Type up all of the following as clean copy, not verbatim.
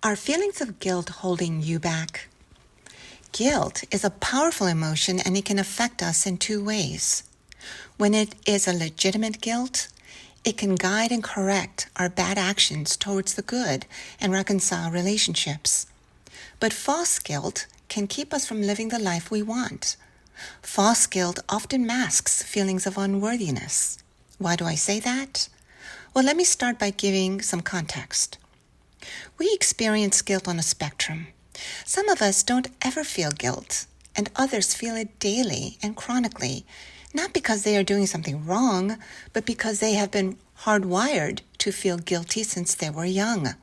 Are feelings of guilt holding you back? Guilt is a powerful emotion and it can affect us in two ways. When it is a legitimate guilt, it can guide and correct our bad actions towards the good and reconcile relationships. But false guilt can keep us from living the life we want. False guilt often masks feelings of unworthiness. Why do I say that? Well, let me start by giving some context. We experience guilt on a spectrum. Some of us don't ever feel guilt, and others feel it daily and chronically, not because they are doing something wrong, but because they have been hardwired to feel guilty since they were young.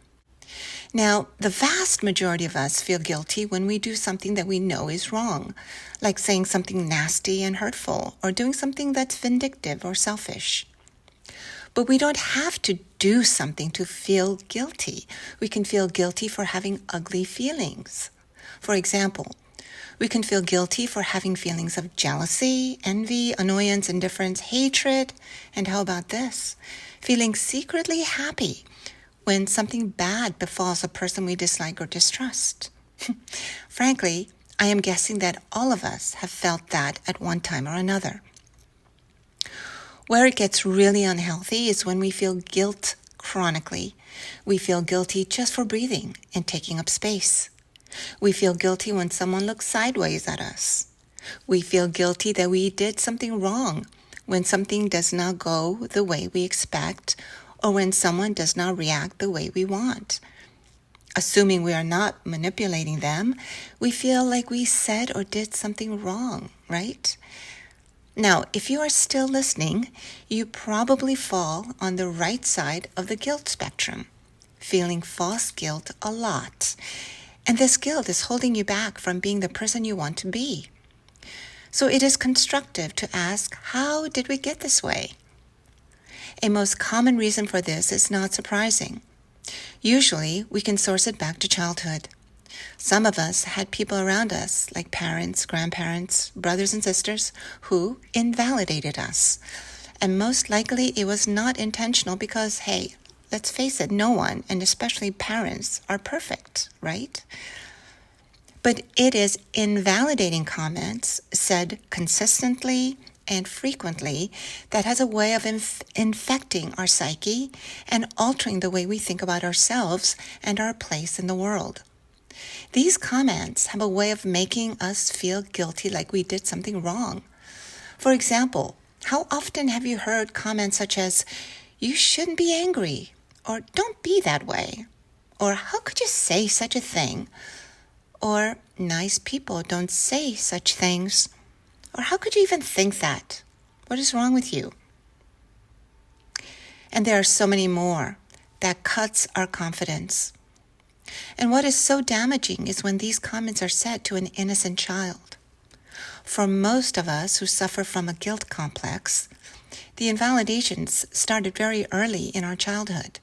Now, the vast majority of us feel guilty when we do something that we know is wrong, like saying something nasty and hurtful, or doing something that's vindictive or selfish. But we don't have to do something to feel guilty. We can feel guilty for having ugly feelings. For example, we can feel guilty for having feelings of jealousy, envy, annoyance, indifference, hatred, and how about this? Feeling secretly happy when something bad befalls a person we dislike or distrust. Frankly, I am guessing that all of us have felt that at one time or another. Where it gets really unhealthy is when we feel guilt chronically. We feel guilty just for breathing and taking up space. We feel guilty when someone looks sideways at us. We feel guilty that we did something wrong when something does not go the way we expect or when someone does not react the way we want. Assuming we are not manipulating them, we feel like we said or did something wrong, right? Now, if you are still listening, you probably fall on the right side of the guilt spectrum, feeling false guilt a lot. And this guilt is holding you back from being the person you want to be. So it is constructive to ask, how did we get this way? A most common reason for this is not surprising. Usually, we can source it back to childhood. Some of us had people around us, like parents, grandparents, brothers and sisters, who invalidated us. And most likely it was not intentional because, hey, let's face it, no one, and especially parents, are perfect, right? But it is invalidating comments said consistently and frequently that has a way of infecting our psyche and altering the way we think about ourselves and our place in the world. These comments have a way of making us feel guilty like we did something wrong. For example, how often have you heard comments such as, "You shouldn't be angry," or "Don't be that way," or "How could you say such a thing?" or "Nice people don't say such things," or "How could you even think that? What is wrong with you?" And there are so many more that cuts our confidence. And what is so damaging is when these comments are said to an innocent child. For most of us who suffer from a guilt complex, the invalidations started very early in our childhood,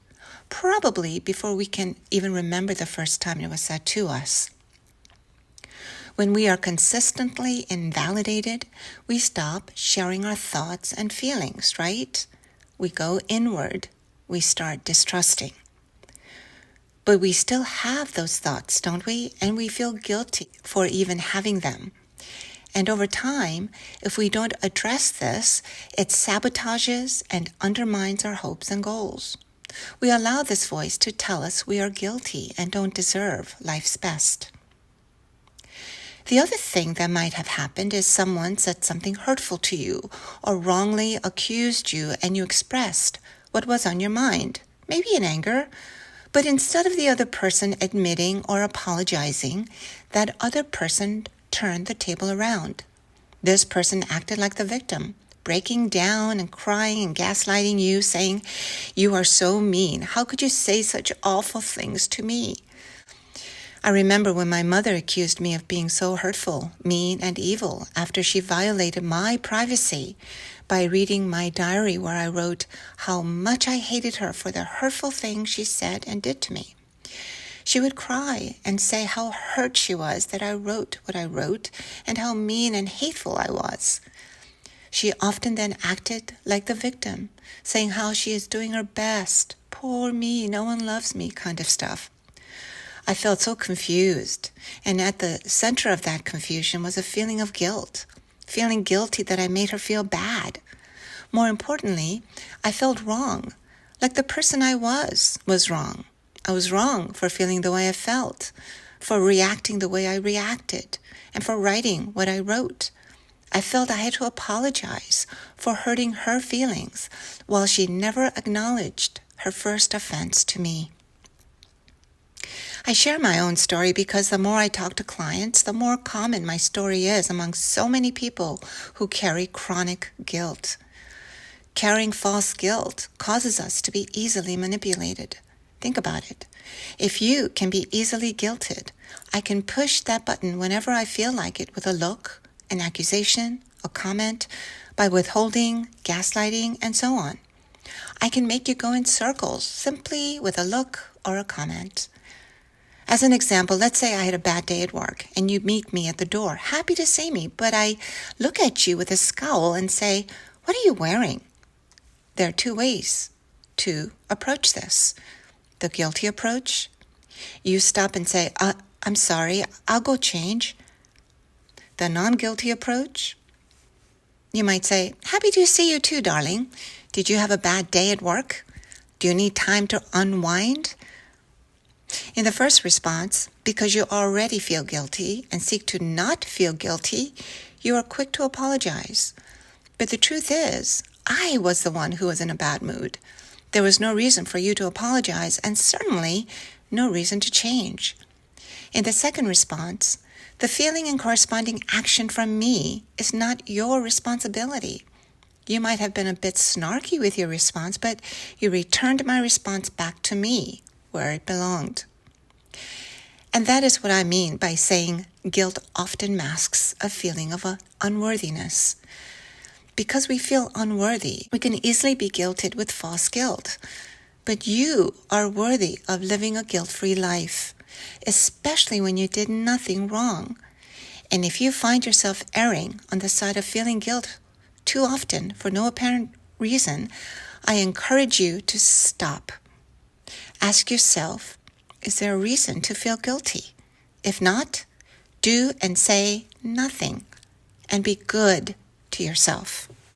probably before we can even remember the first time it was said to us. When we are consistently invalidated, we stop sharing our thoughts and feelings, right? We go inward. We start distrusting. But we still have those thoughts, don't we? And we feel guilty for even having them. And over time, if we don't address this, it sabotages and undermines our hopes and goals. We allow this voice to tell us we are guilty and don't deserve life's best. The other thing that might have happened is someone said something hurtful to you or wrongly accused you and you expressed what was on your mind, maybe in anger. But instead of the other person admitting or apologizing, that other person turned the table around. This person acted like the victim, breaking down and crying and gaslighting you, saying, "You are so mean. How could you say such awful things to me?" I remember when my mother accused me of being so hurtful, mean, and evil after she violated my privacy by reading my diary where I wrote how much I hated her for the hurtful things she said and did to me. She would cry and say how hurt she was that I wrote what I wrote and how mean and hateful I was. She often then acted like the victim, saying how she is doing her best, "Poor me, no one loves me," kind of stuff. I felt so confused, and at the center of that confusion was a feeling of guilt, feeling guilty that I made her feel bad. More importantly, I felt wrong, like the person I was wrong. I was wrong for feeling the way I felt, for reacting the way I reacted, and for writing what I wrote. I felt I had to apologize for hurting her feelings, while she never acknowledged her first offense to me. I share my own story because the more I talk to clients, the more common my story is among so many people who carry chronic guilt. Carrying false guilt causes us to be easily manipulated. Think about it. If you can be easily guilted, I can push that button whenever I feel like it with a look, an accusation, a comment, by withholding, gaslighting, and so on. I can make you go in circles simply with a look or a comment. As an example, let's say I had a bad day at work and you meet me at the door, happy to see me, but I look at you with a scowl and say, "What are you wearing?" There are two ways to approach this. The guilty approach, you stop and say, "I'm sorry, I'll go change." The non-guilty approach, you might say, "Happy to see you too, darling. Did you have a bad day at work? Do you need time to unwind?" In the first response, because you already feel guilty and seek to not feel guilty, you are quick to apologize. But the truth is, I was the one who was in a bad mood. There was no reason for you to apologize, and certainly no reason to change. In the second response, the feeling and corresponding action from me is not your responsibility. You might have been a bit snarky with your response, but you returned my response back to me, where it belonged. And that is what I mean by saying guilt often masks a feeling of unworthiness. Because we feel unworthy, we can easily be guilted with false guilt. But you are worthy of living a guilt-free life, especially when you did nothing wrong. And if you find yourself erring on the side of feeling guilt too often for no apparent reason, I encourage you to stop. Ask yourself, is there a reason to feel guilty? If not, do and say nothing, and be good to yourself.